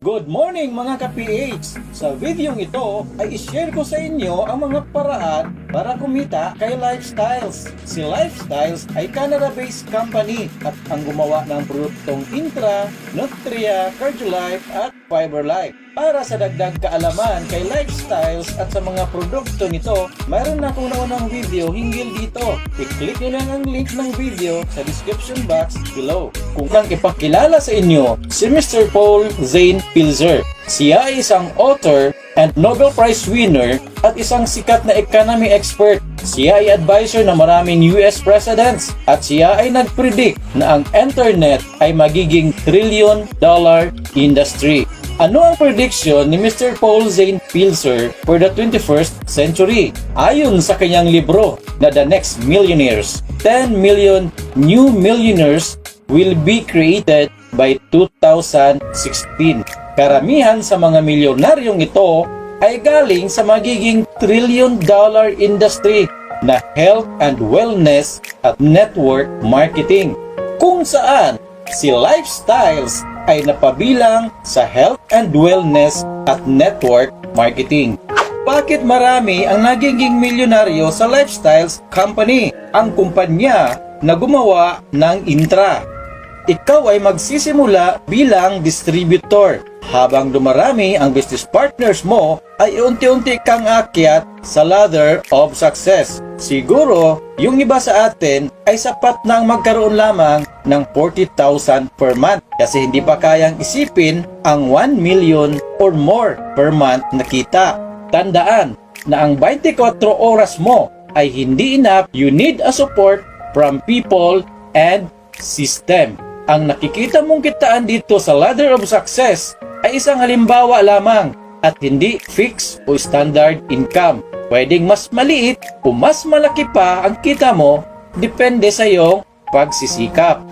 Good morning mga ka-PH! Sa videong ito ay ishare ko sa inyo ang mga paraan para kumita kay Lifestyles. Si Lifestyles ay Canada-based company at ang gumawa ng produktong Intra, Nutria, CardioLife at FiberLife. Para sa dagdag kaalaman kay Lifestyles at sa mga produkto nito, mayroon na akong naunang video hinggil dito. I-click nyo lang ang link ng video sa description box below. Kung lang ipakilala sa inyo si Mr. Paul Zane Pilzer. Siya ay isang author and Nobel Prize winner at isang sikat na economy expert. Siya ay advisor ng maraming US presidents at siya ay nag-predict na ang internet ay magiging $1 trillion industry. Ano ang prediction ni Mr. Paul Zane Pilzer for the 21st century? Ayon sa kanyang libro na The Next Millionaires, 10 million new millionaires will be created by 2016. Karamihan sa mga milyonaryong ito ay galing sa magiging $1 trillion industry na health and wellness at network marketing, kung saan si Lifestyles ay napabilang sa health and wellness at network marketing. Bakit marami ang nagiging milyonaryo sa Lifestyles Company, ang kumpanya na gumawa ng Intra? Ikaw ay magsisimula bilang distributor. Habang dumarami ang business partners mo, ay unti-unti kang akyat sa ladder of success. Siguro, yung iba sa atin ay sapat nang magkaroon lamang ng 40,000 per month kasi hindi pa kayang isipin ang 1 million or more per month na kita. Tandaan na ang 24 oras mo ay hindi enough. You need a support from people and system. Ang nakikita mong kitaan dito sa ladder of success ay isang halimbawa lamang at hindi fixed o standard income. Pwedeng mas maliit o mas malaki pa ang kita mo, depende sa iyong pagsisikap.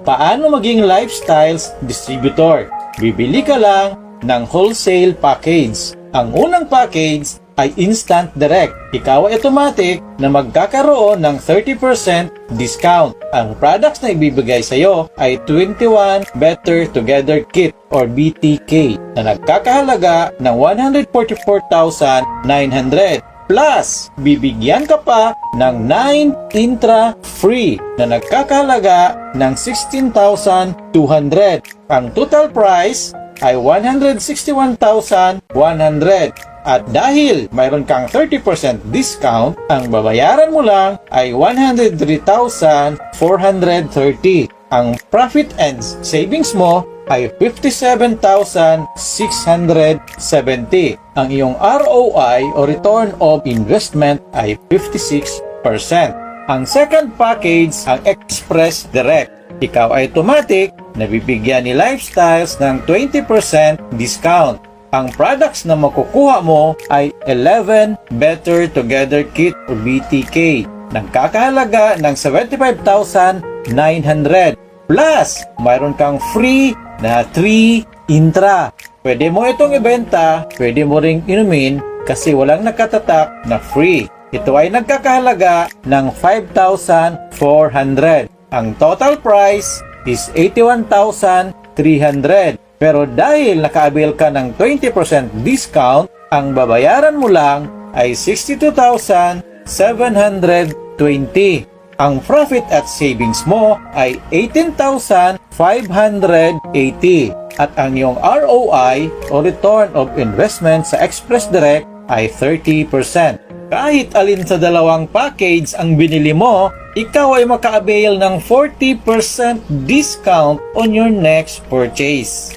Paano maging Lifestyles distributor? Bibili ka lang ng wholesale package. Ang unang package ay Instant Direct. Ikaw ay automatic na magkakaroon ng 30% discount. Ang products na ibibigay sa iyo ay 21 Better Together Kit or BTK na nagkakahalaga ng 144,900. Plus, bibigyan ka pa ng 9 Intra Free na nagkakahalaga ng 16,200. Ang total price ay 161,100. At dahil mayroon kang 30% discount, ang babayaran mo lang ay 103,430. Ang profit and savings mo ay 57,670. Ang iyong ROI o return of investment ay 56%. Ang second package, ang Express Direct. Ikaw ay automatic na bibigyan ni Lifestyles ng 20% discount. Ang products na makukuha mo ay 11 Better Together Kit o BTK nagkakahalaga ng 75,900. Plus, mayroon kang free na 3 Intra. Pwede mo itong ibenta, pwede mo ring inumin kasi walang nakatatak na free. Ito ay nagkakahalaga ng 5,400. Ang total price is 81,300. Pero dahil naka-avail ka ng 20% discount, ang babayaran mo lang ay 62,720. Ang profit at savings mo ay 18,580. At ang iyong ROI o return of investment sa Express Direct ay 30%. Kahit alin sa dalawang package ang binili mo, ikaw ay maka-avail ng 40% discount on your next purchase.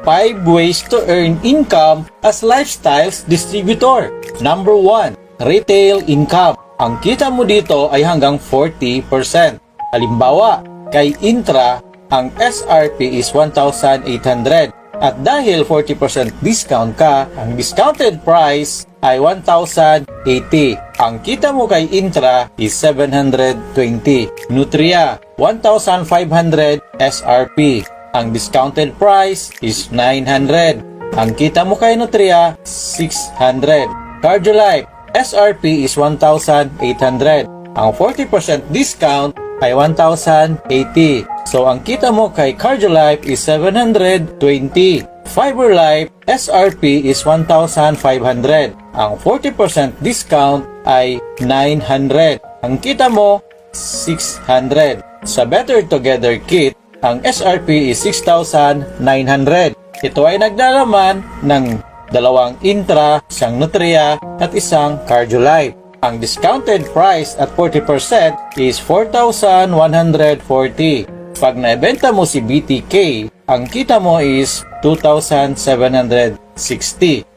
5 ways to earn income as Lifestyles distributor. Number 1, retail income. Ang kita mo dito ay hanggang 40%. Halimbawa, kay Intra, ang SRP is 1,800. At dahil 40% discount ka, ang discounted price ay 1,080. Ang kita mo kay Intra is 720. Nutria, 1,500 SRP. Ang discounted price is 900. Ang kita mo kay Nutria, 600. CardioLife, SRP is 1,800. Ang 40% discount ay 1,080. So, ang kita mo kay CardioLife is 720. FiberLife SRP is 1,500. Ang 40% discount ay 900. Ang kita mo, 600. Sa Better Together Kit, ang SRP is 6,900. Ito ay naglalaman ng 2 Intra, 1 Nutria at 1 CardioLife. Ang discounted price at 40% is 4,140. Pag naibenta mo si BTK, ang kita mo is 2,760.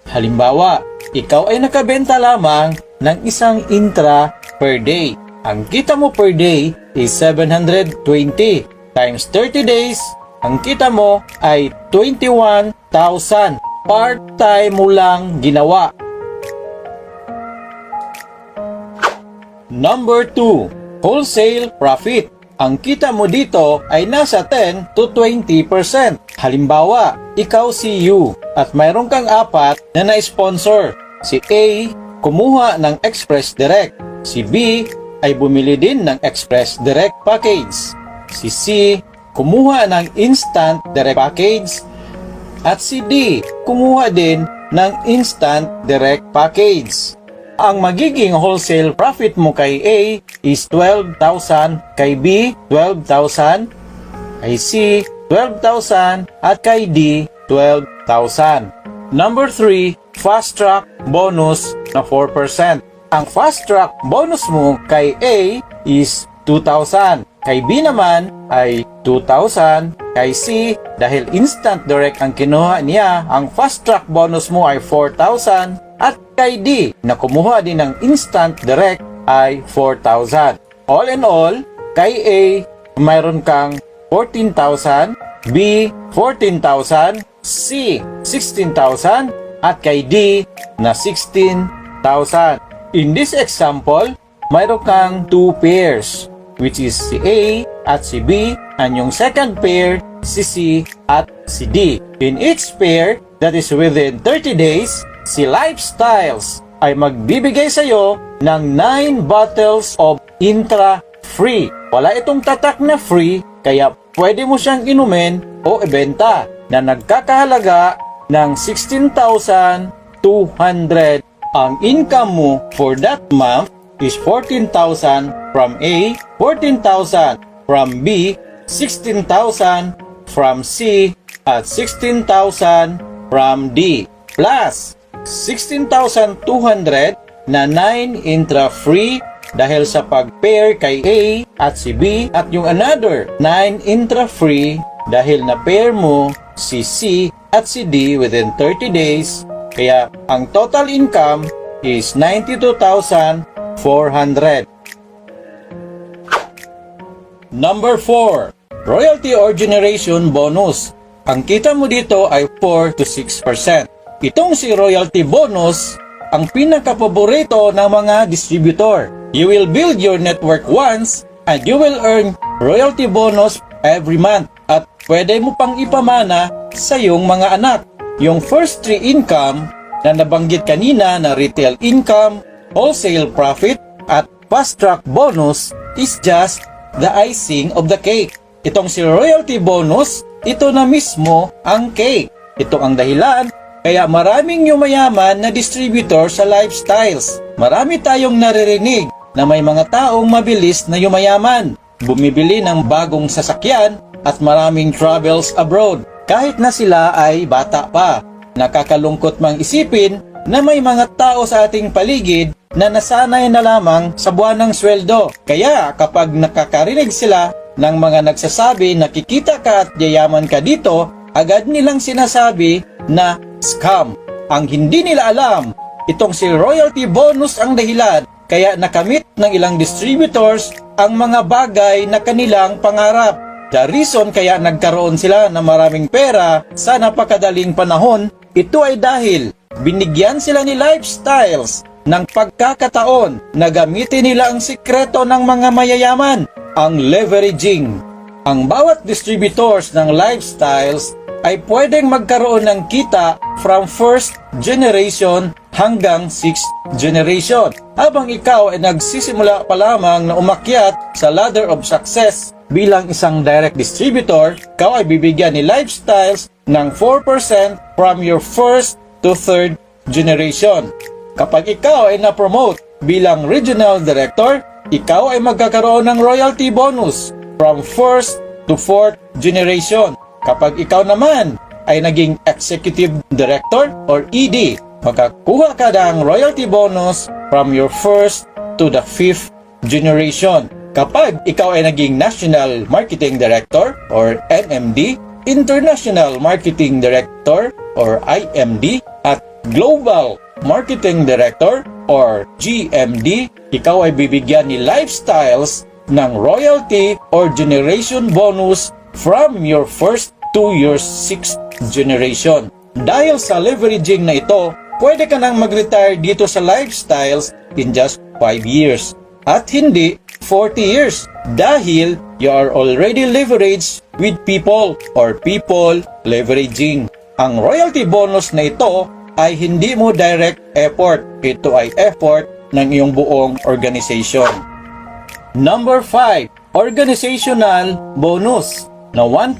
Halimbawa, ikaw ay nakabenta lamang ng 1 Intra per day. Ang kita mo per day is 720 times 30 days. Ang kita mo ay 21,000. Part-time mo lang ginawa. Number 2, wholesale profit. Ang kita mo dito ay nasa 10 to 20%. Halimbawa, ikaw si U at mayroon kang 4 na na-sponsor. Si A, kumuha ng Express Direct. Si B, ay bumili din ng Express Direct package. Si C, kumuha ng Instant Direct package. At si D, kumuha din ng Instant Direct package. Ang magiging wholesale profit mo kay A is 12,000, kay B 12,000, kay C 12,000 at kay D 12,000. Number 3, fast track bonus na 4%. Ang fast track bonus mo kay A is 2,000, kay B naman ay 2,000, kay C dahil instant direct ang kinuha niya, ang fast track bonus mo ay 4,000. At kay D, na kumuha din ng instant direct ay 4,000. All in all, kay A, mayroon kang 14,000, B, 14,000, C, 16,000, at kay D, na 16,000. In this example, mayroon kang 2 pairs, which is si A at si B, and yung second pair, si C at si D. In each pair, that is within 30 days, si Lifestyles ay magbibigay sa iyo ng 9 bottles of Intra free. Wala itong tatak na free, kaya pwede mo siyang inumin o ibenta na nagkakahalaga ng 16,200. Ang income mo for that month is 14,000 from A, 14,000 from B, 16,000 from C, at 16,000 from D. Plus 16,200 na 9 Intra free dahil sa pag-pair kay A at si B, at yung another 9 Intra free dahil na pair mo si C at si D within 30 days. Kaya ang total income is 92,400. Number 4, royalty or generation bonus. Ang kita mo dito ay 4 to 6%. Itong si royalty bonus, ang pinakapaborito ng mga distributor. You will build your network once and you will earn royalty bonus every month. At pwede mo pang ipamana sa iyong mga anak. Yung first 3 income na nabanggit kanina na retail income, wholesale profit, at fast track bonus is just the icing of the cake. Itong si royalty bonus, ito na mismo ang cake. Ito ang dahilan kaya maraming yumayaman na distributor sa Lifestyles. Marami tayong naririnig na may mga taong mabilis na yumayaman, bumibili ng bagong sasakyan at maraming travels abroad kahit na sila ay bata pa. Nakakalungkot mang isipin na may mga tao sa ating paligid na nasanay na lamang sa buwan ng sweldo. Kaya kapag nakakarinig sila ng mga nagsasabi na kikita ka at yayaman ka dito, agad nilang sinasabi na scam. Ang hindi nila alam, itong si royalty bonus ang dahilan kaya nakamit ng ilang distributors ang mga bagay na kanilang pangarap. The reason kaya nagkaroon sila ng maraming pera sa napakadaling panahon, ito ay dahil binigyan sila ni Lifestyles ng pagkakataon na gamitin nila ang sikreto ng mga mayayaman, ang leveraging. Ang bawat distributors ng Lifestyles ay pwedeng magkaroon ng kita from first generation hanggang 6th generation. Habang ikaw ay nagsisimula pa lamang na umakyat sa ladder of success bilang isang direct distributor, ikaw ay bibigyan ni Lifestyles ng 4% from your first to third generation. Kapag ikaw ay na-promote bilang regional director, ikaw ay magkakaroon ng royalty bonus from first to fourth generation. Kapag ikaw naman ay naging executive director or ED, magkakuha ka ng royalty bonus from your first to the fifth generation. Kapag ikaw ay naging national marketing director or NMD, international marketing director or IMD, at global marketing director or GMD, ikaw ay bibigyan ni Lifestyles ng royalty or generation bonus from your first to your sixth generation. Dahil sa leveraging na ito, pwede ka nang mag-retire dito sa Lifestyles in just 5 years at hindi 40 years dahil you are already leveraged with people or people leveraging. Ang royalty bonus na ito ay hindi mo direct effort. Ito ay effort ng iyong buong organization. Number 5, organizational bonus na 1%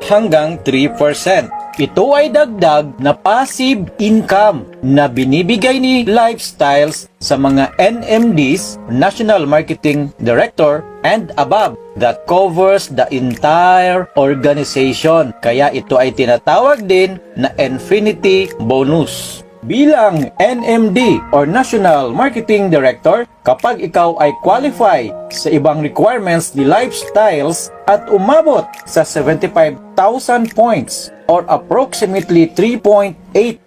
hanggang 3%. Ito ay dagdag na passive income na binibigay ni Lifestyles sa mga NMDs, National Marketing Director, and above that covers the entire organization. Kaya ito ay tinatawag din na Infinity Bonus. Bilang NMD or National Marketing Director, kapag ikaw ay qualify sa ibang requirements ni Lifestyles at umabot sa 75,000 points or approximately 3.8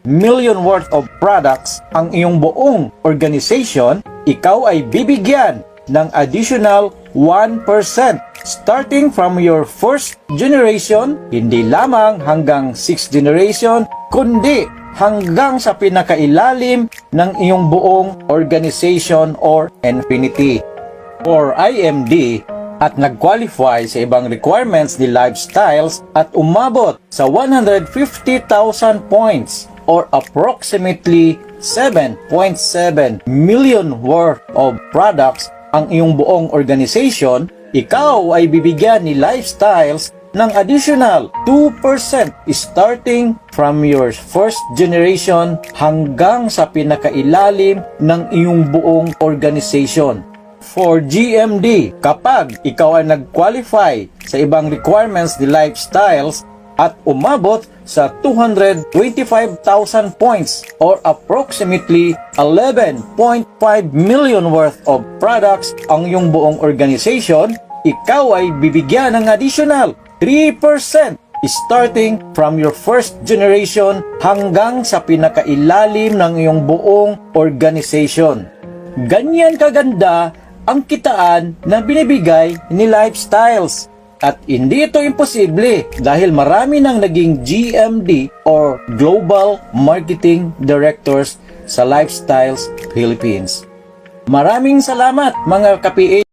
million worth of products ang iyong buong organization, ikaw ay bibigyan ng additional 1% starting from your first generation, hindi lamang hanggang 6th generation, kundi hanggang sa pinakailalim ng iyong buong organization or infinity. For IMD at nag-qualify sa ibang requirements ni Lifestyles at umabot sa 150,000 points or approximately 7.7 million worth of products ang iyong buong organization, ikaw ay bibigyan ni Lifestyles ng additional 2% starting from your first generation hanggang sa pinakailalim ng iyong buong organization. For GMD, kapag ikaw ay nag-qualify sa ibang requirements ni Lifestyles at umabot sa 225,000 points or approximately 11.5 million worth of products ang iyong buong organization, ikaw ay bibigyan ng additional 3% starting from your first generation hanggang sa pinakailalim ng iyong buong organization. Ganyan kaganda ang kitaan na binibigay ni Lifestyles. At hindi ito imposible dahil marami nang naging GMD or Global Marketing Directors sa Lifestyles Philippines. Maraming salamat mga ka-PH.